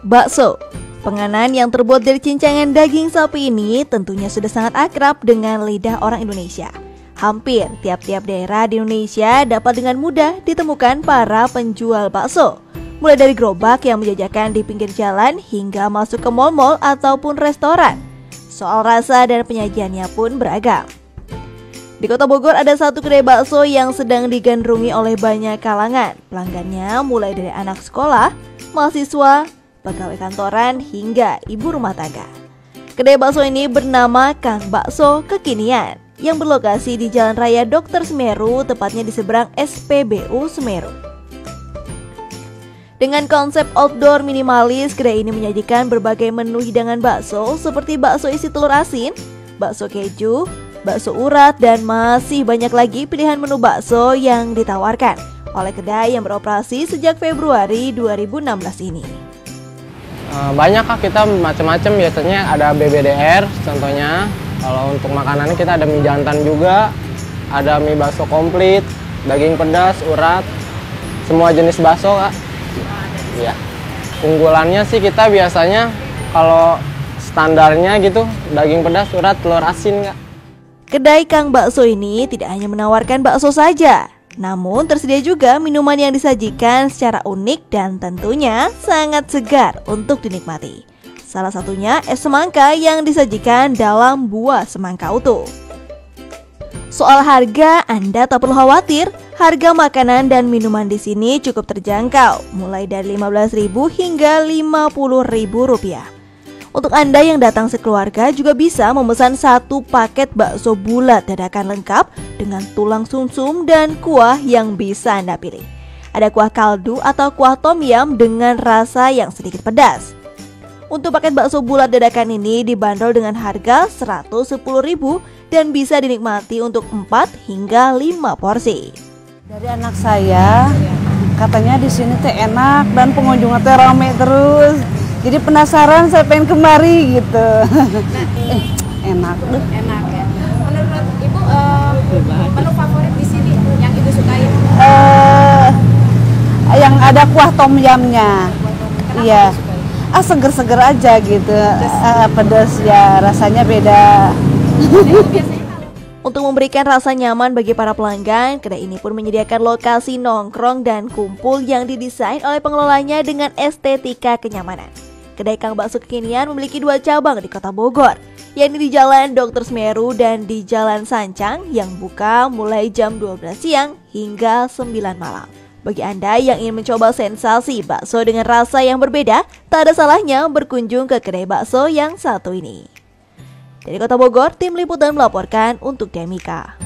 Bakso, penganan yang terbuat dari cincangan daging sapi ini tentunya sudah sangat akrab dengan lidah orang Indonesia. Hampir tiap-tiap daerah di Indonesia dapat dengan mudah ditemukan para penjual bakso. Mulai dari gerobak yang menjajakan di pinggir jalan hingga masuk ke mal-mal ataupun restoran. Soal rasa dan penyajiannya pun beragam. Di Kota Bogor ada satu kedai bakso yang sedang digandrungi oleh banyak kalangan. Pelanggannya mulai dari anak sekolah, mahasiswa, pegawai kantoran, hingga ibu rumah tangga. Kedai bakso ini bernama Kang Bakso Kekinian yang berlokasi di Jalan Raya Dr. Semeru, tepatnya di seberang SPBU Semeru. Dengan konsep outdoor minimalis, kedai ini menyajikan berbagai menu hidangan bakso seperti bakso isi telur asin, bakso keju, bakso urat, dan masih banyak lagi pilihan menu bakso yang ditawarkan oleh kedai yang beroperasi sejak Februari 2016 ini. Banyak Kak, kita macam-macam, biasanya ada BBDR contohnya. Kalau untuk makanannya kita ada mie jantan juga, ada mie bakso komplit, daging pedas, urat, semua jenis bakso Kak. Ya. Unggulannya sih kita biasanya kalau standarnya gitu, daging pedas, urat, telur asin Kak. Kedai Kang Bakso ini tidak hanya menawarkan bakso saja, namun tersedia juga minuman yang disajikan secara unik dan tentunya sangat segar untuk dinikmati. Salah satunya es semangka yang disajikan dalam buah semangka utuh. Soal harga, Anda tak perlu khawatir. Harga makanan dan minuman di sini cukup terjangkau, mulai dari Rp15.000 hingga Rp50.000. Untuk Anda yang datang sekeluarga juga bisa memesan satu paket bakso bulat dadakan lengkap dengan tulang sumsum dan kuah yang bisa Anda pilih. Ada kuah kaldu atau kuah tom yum dengan rasa yang sedikit pedas. Untuk paket bakso bulat dadakan ini dibanderol dengan harga Rp110.000 dan bisa dinikmati untuk 4 hingga 5 porsi. Dari anak saya, katanya di sini teh enak dan pengunjungnya teh rame terus. Jadi penasaran, saya pengen kemari gitu. Enak deh. Enak ya. Menurut Ibu, menu favorit di sini yang Ibu sukain? Yang ada kuah tom yumnya. Iya. Seger-seger aja gitu. Pedas ya, rasanya beda. Untuk memberikan rasa nyaman bagi para pelanggan, kedai ini pun menyediakan lokasi nongkrong dan kumpul yang didesain oleh pengelolanya dengan estetika kenyamanan. Kedai Kang Bakso Kekinian memiliki 2 cabang di Kota Bogor, yakni di Jalan Dr. Semeru dan di Jalan Sancang yang buka mulai jam 12 siang hingga 9 malam. Bagi Anda yang ingin mencoba sensasi bakso dengan rasa yang berbeda, tak ada salahnya berkunjung ke kedai bakso yang satu ini. Dari Kota Bogor, tim liputan melaporkan untuk Demika.